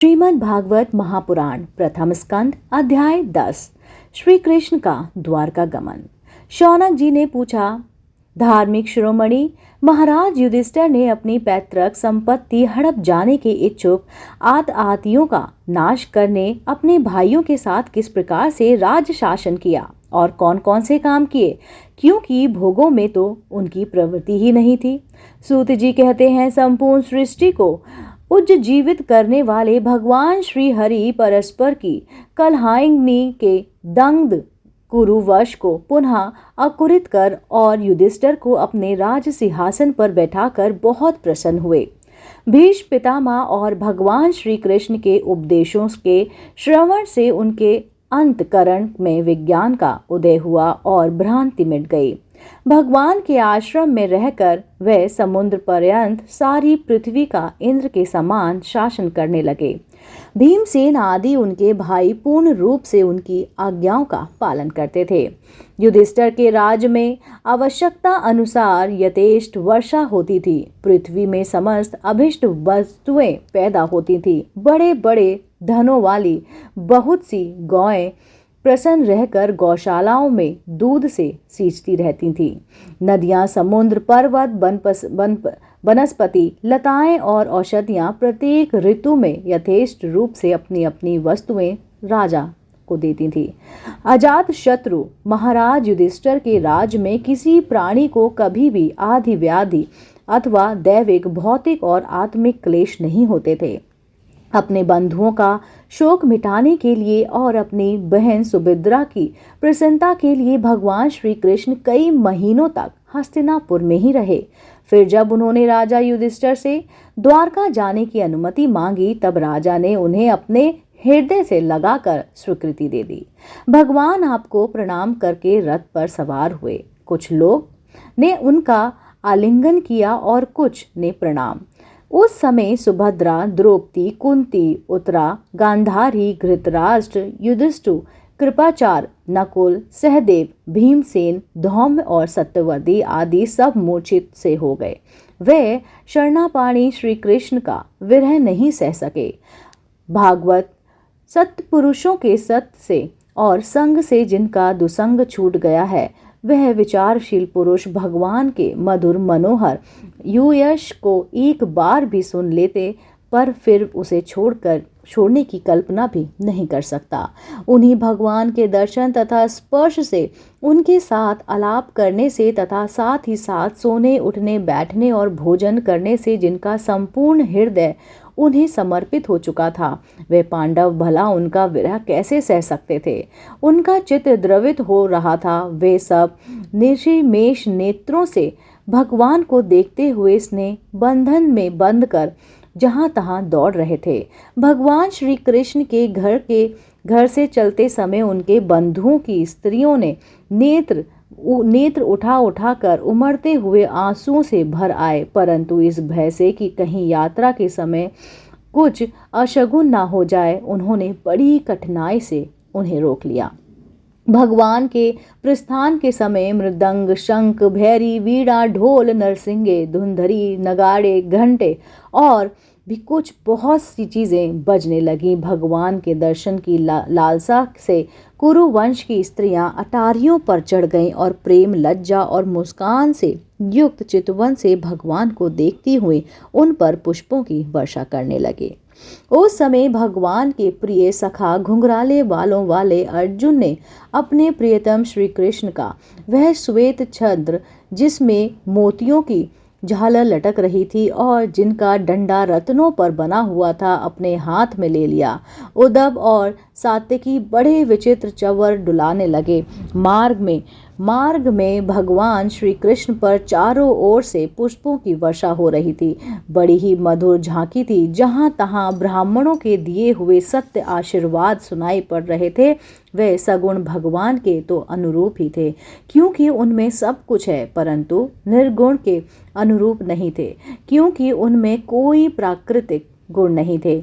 श्रीमद् भागवत महापुराण प्रथम स्कंद अध्याय 10। श्री कृष्ण का द्वारका गमन। शौनक जी ने पूछा, धार्मिक शिरोमणि महाराज युधिष्ठिर ने अपनी पैतृक संपत्ति हड़प जाने के इच्छुक आतआतियों का नाश करने अपने भाइयों के साथ किस प्रकार से राज्य शासन किया और कौन कौन से काम किए, क्योंकि भोगों में तो उनकी प्रवृत्ति ही नहीं थी। सूत जी कहते हैं, संपूर्ण सृष्टि को उज्जीवित करने वाले भगवान श्री हरि परस्पर की कलहाग्नि के दग्ध कुरुवश को पुनः अकुरित कर और युधिष्ठिर को अपने राज सिंहासन पर बैठाकर बहुत प्रसन्न हुए। भीष्म पितामह और भगवान श्री कृष्ण के उपदेशों के श्रवण से उनके अंतकरण में विज्ञान का उदय हुआ और भ्रांति मिट गई। भगवान के आश्रम में रहकर वे समुद्र पर्यंत सारी पृथ्वी का इंद्र के समान शासन करने लगे। भीमसेन आदि उनके भाई पूर्ण रूप से उनकी आज्ञाओं का पालन करते थे। युधिष्ठिर के राज्य में आवश्यकता अनुसार यथेष्ट वर्षा होती थी। पृथ्वी में समस्त अभिष्ट वस्तुएं पैदा होती थी। बड़े बड़े धनों वाली बहुत सी गौएं प्रसन्न रहकर गौशालाओं में दूध से सींचती रहती थीं। नदियां, समुद्र, पर्वत, वनस्पति, लताएं और औषधियां प्रत्येक ऋतु में यथेष्ट रूप से अपनी अपनी वस्तुएं राजा को देती थी। अजात शत्रु महाराज युधिष्ठिर के राज्य में किसी प्राणी को कभी भी आदि व्याधि अथवा दैविक, भौतिक और आत्मिक क्लेश नहीं होते थे। अपने बंधुओं का शोक मिटाने के लिए और अपनी बहन सुभद्रा की प्रसन्नता के लिए भगवान श्री कृष्ण कई महीनों तक हस्तिनापुर में ही रहे। फिर जब उन्होंने राजा युधिष्ठिर से द्वारका जाने की अनुमति मांगी, तब राजा ने उन्हें अपने हृदय से लगाकर स्वीकृति दे दी। भगवान आपको प्रणाम करके रथ पर सवार हुए। कुछ लोग ने उनका आलिंगन किया और कुछ ने प्रणाम। उस समय सुभद्रा, द्रौपदी, कुंती, उत्तरा, गांधारी, धृतराष्ट्र, युधिष्ठिर, कृपाचार्य, नकुल, सहदेव, भीमसेन, धौम्य और सत्यवती आदि सब मूर्छित से हो गए। वे शरणापाणी श्री कृष्ण का विरह नहीं सह सके। भागवत सत्पुरुषों के सत्य से और संग से जिनका दुसंग छूट गया है, वह विचारशील पुरुष भगवान के मधुर मनोहर यश को एक बार भी सुन लेते, पर फिर उसे छोड़ने की कल्पना भी नहीं कर सकता। उन्हीं भगवान के दर्शन तथा स्पर्श से, उनके साथ आलाप करने से तथा साथ ही साथ सोने, उठने, बैठने और भोजन करने से जिनका संपूर्ण हृदय उन्हें समर्पित हो चुका था, वे पांडव भला उनका विरह कैसे सह सकते थे। उनका चित्त द्रवित हो रहा था। वे सब निर्निमेष नेत्रों से भगवान को देखते हुए स्नेह बंधन में बंध कर जहां तहां दौड़ रहे थे। भगवान श्री कृष्ण के घर से चलते समय उनके बंधुओं की स्त्रियों ने नेत्र उठा कर उमड़ते हुए आंसुओं से भर आए, परंतु इस भय से कि कहीं यात्रा के समय कुछ अशगुन ना हो जाए, उन्होंने बड़ी कठिनाई से उन्हें रोक लिया। भगवान के प्रस्थान के समय मृदंग, शंख, भैरी, वीणा, ढोल, नरसिंगे, धुंधरी, नगाड़े, घंटे और भी कुछ बहुत सी चीजें बजने लगी। भगवान के दर्शन की लालसा से कुरुवंश की स्त्रियां अटारियों पर चढ़ गईं और प्रेम, लज्जा और मुस्कान से युक्त चितवन से भगवान को देखती हुई उन पर पुष्पों की वर्षा करने लगे। उस समय भगवान के प्रिय सखा घुंघराले बालों वाले अर्जुन ने अपने प्रियतम श्री कृष्ण का वह श्वेत छत्र, जिसमें मोतियों की झालर लटक रही थी और जिनका डंडा रत्नों पर बना हुआ था, अपने हाथ में ले लिया। उद्धव और सात्यकी बड़े विचित्र चंवर डुलाने लगे। मार्ग में भगवान श्री कृष्ण पर चारों ओर से पुष्पों की वर्षा हो रही थी। बड़ी ही मधुर झांकी थी। जहां तहां ब्राह्मणों के दिए हुए सत्य आशीर्वाद सुनाई पड़ रहे थे, वे सगुण भगवान के तो अनुरूप ही थे, क्योंकि उनमें सब कुछ है, परंतु निर्गुण के अनुरूप नहीं थे, क्योंकि उनमें कोई प्राकृतिक गुण नहीं थे।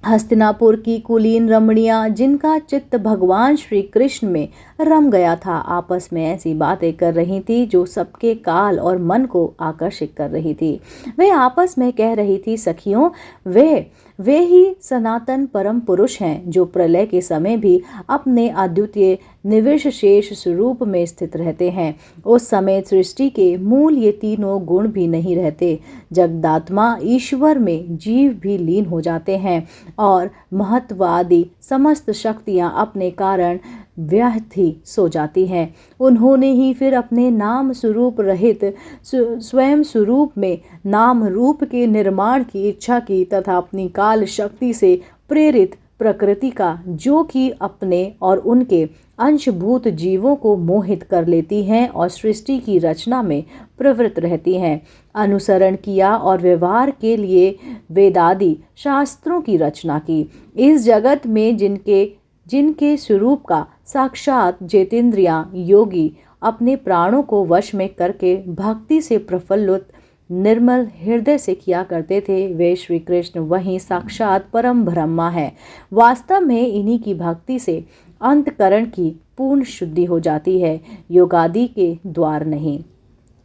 हस्तिनापुर की कुलीन रमणियां, जिनका चित्त भगवान श्री कृष्ण में रम गया था, आपस में ऐसी बातें कर रही थी जो सबके काल और मन को आकर्षित कर रही थी। वे आपस में कह रही थी, सखियों, वे वे ही सनातन परम पुरुष हैं जो प्रलय के समय भी अपने अद्वितीय निर्विशेष स्वरूप में स्थित रहते हैं। उस समय सृष्टि के मूल ये तीनों गुण भी नहीं रहते। जगदात्मा ईश्वर में जीव भी लीन हो जाते हैं और महत्वादि समस्त शक्तियां अपने कारण व्यर्थ ही सो जाती हैं। उन्होंने ही फिर अपने नाम स्वरूप रहित स्वयं स्वरूप में नाम रूप के निर्माण की इच्छा की तथा अपनी काल शक्ति से प्रेरित प्रकृति का, जो कि अपने और उनके अंशभूत जीवों को मोहित कर लेती हैं और सृष्टि की रचना में प्रवृत्त रहती हैं, अनुसरण किया और व्यवहार के लिए वेदादि शास्त्रों की रचना की। इस जगत में जिनके स्वरूप का साक्षात जितेंद्रियां योगी अपने प्राणों को वश में करके भक्ति से प्रफुल्लित निर्मल हृदय से किया करते थे, वे श्री कृष्ण वही साक्षात परम ब्रह्मा है। वास्तव में इन्हीं की भक्ति से अंतकरण की पूर्ण शुद्धि हो जाती है, योगादि के द्वार नहीं।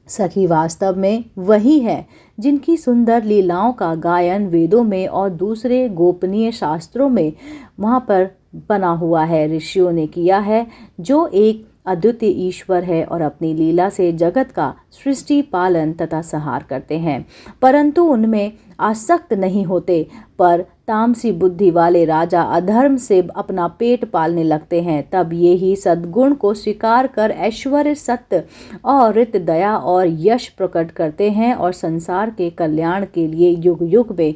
सखी, वास्तव में वही है जिनकी सुंदर लीलाओं का गायन वेदों में और दूसरे गोपनीय शास्त्रों में वहाँ पर बना हुआ है, ऋषियों ने किया है, जो एक अद्वितीय ईश्वर है और अपनी लीला से जगत का सृष्टि पालन तथा संहार करते हैं, परंतु उनमें आसक्त नहीं होते। पर तामसी बुद्धि वाले राजा अधर्म से अपना पेट पालने लगते हैं, तब ये ही सद्गुण को स्वीकार कर ऐश्वर्य, सत्य और रित, दया और यश प्रकट करते हैं और संसार के कल्याण के लिए युग युग में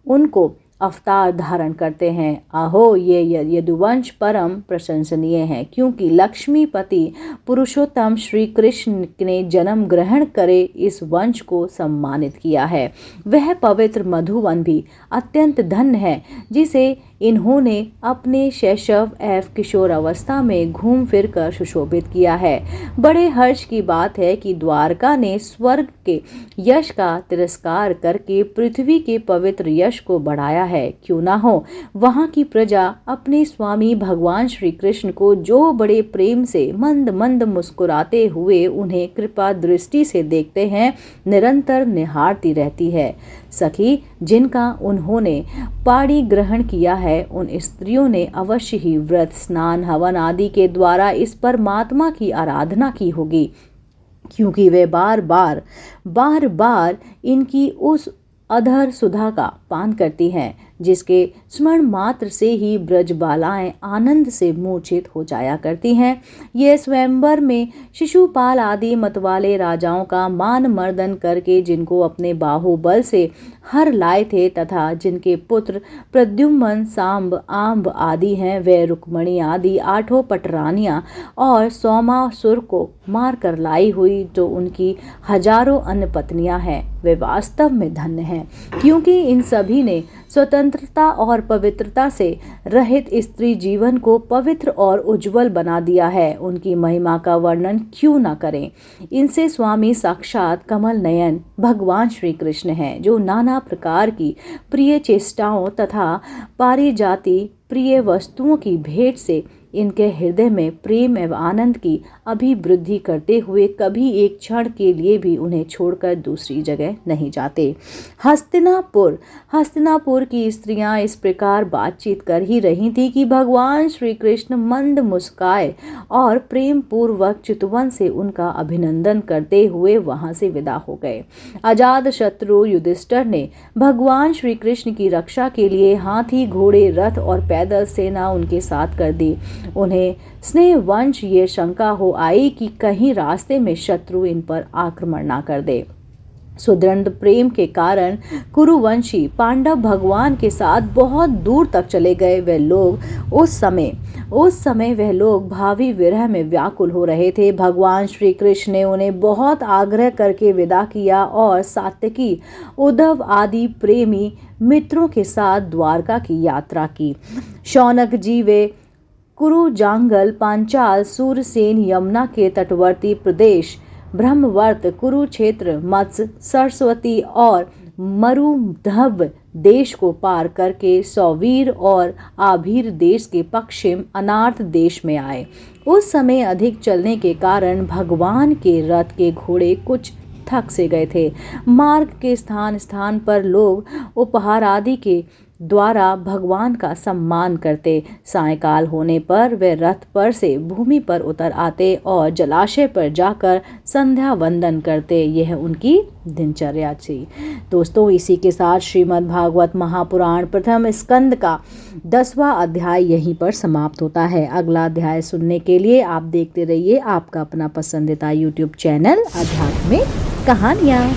उनको अवतार धारण करते हैं। अहो, ये यदुवंश परम प्रशंसनीय है, क्योंकि लक्ष्मीपति पुरुषोत्तम श्री कृष्ण ने जन्म ग्रहण करे इस वंश को सम्मानित किया है। वह पवित्र मधुवन भी अत्यंत धन्य है, जिसे इन्होंने अपने शैशव एवं किशोर अवस्था में घूम फिर कर सुशोभित किया है। बड़े हर्ष की बात है कि द्वारका ने स्वर्ग के यश का तिरस्कार करके पृथ्वी के पवित्र यश को बढ़ाया है। क्यों ना हो, वहाँ की प्रजा अपने स्वामी भगवान श्री कृष्ण को जो बड़े प्रेम से मंद मंद मुस्कुराते हुए उन्हें कृपा दृष्टि से देखते हैं, निरंतर निहारती रहती है। सखी, जिनका उन्होंने पाणी ग्रहण किया है, उन स्त्रियों ने अवश्य ही व्रत, स्नान, हवन आदि के द्वारा इस परमात्मा की आराधना की होगी, क्योंकि वे बार बार इनकी उस अधर सुधा का पान करती हैं, जिसके स्मरण मात्र से ही ब्रजबालाएं आनंद से मूर्छित हो जाया करती हैं। ये स्वयंवर में शिशुपाल आदि मतवाले राजाओं का मान मर्दन करके जिनको अपने बाहुबल से हर लाए थे तथा जिनके पुत्र प्रद्युम्न, सांब, आम्ब आदि हैं, वे रुक्मणी आदि 8 पटरानियां और सोमासुर को मार कर लाई हुई तो उनकी हजारों अन्य पत्नियां हैं, वे वास्तव में धन्य हैं, क्योंकि इन सभी ने स्वतंत्रता और पवित्रता से रहित स्त्री जीवन को पवित्र और उज्जवल बना दिया है। उनकी महिमा का वर्णन क्यों न करें। इनसे स्वामी साक्षात कमल नयन भगवान श्री कृष्ण हैं, जो नाना प्रकार की प्रिय चेष्टाओं तथा पारिजाति प्रिय वस्तुओं की भेंट से इनके हृदय में प्रेम एवं आनंद की अभिवृद्धि करते हुए कभी एक क्षण के लिए भी उन्हें छोड़कर दूसरी जगह नहीं जाते। हस्तिनापुर की स्त्रियां इस प्रकार बातचीत कर ही रही थी कि भगवान श्री कृष्ण मंद मुस्काए और प्रेम पूर्वक चितवन से उनका अभिनंदन करते हुए वहां से विदा हो गए। अजात शत्रु युधिष्ठिर ने भगवान श्री कृष्ण की रक्षा के लिए हाथी, घोड़े, रथ और पैदल सेना उनके साथ कर दी। उन्हें स्नेहवंश ये शंका हो आई कि कहीं रास्ते में शत्रु इन पर आक्रमण ना कर दे। सुदृढ़ प्रेम के कारण कुरुवंशी पांडव भगवान के साथ बहुत दूर तक चले गए। वे लोग उस समय वह लोग भावी विरह में व्याकुल हो रहे थे। भगवान श्री कृष्ण ने उन्हें बहुत आग्रह करके विदा किया और सात्यकी, उद्धव आदि प्रेमी मित्रों के साथ द्वारका की यात्रा की। शौनक जी वे कुरु, जांगल, पांचाल, सूरसेन, यमुना के तटवर्ती प्रदेश, ब्रह्मवर्त, कुरुक्षेत्र, मत्स्य, सरस्वती और मरुधव देश को पार करके सौवीर और आभीर देश के पश्चिम अनार्थ देश में आए। उस समय अधिक चलने के कारण भगवान के रथ के घोड़े कुछ थक से गए थे। मार्ग के स्थान स्थान पर लोग उपहार आदि के द्वारा भगवान का सम्मान करते। सायंकाल होने पर वे रथ पर से भूमि पर उतर आते और जलाशय पर जाकर संध्या वंदन करते। यह उनकी दिनचर्या थी। दोस्तों, इसी के साथ श्रीमद् भागवत महापुराण प्रथम स्कंद का 10वां अध्याय यहीं पर समाप्त होता है। अगला अध्याय सुनने के लिए आप देखते रहिए आपका अपना पसंदीदा YouTube चैनल आध्यात्मिक कहानियाँ।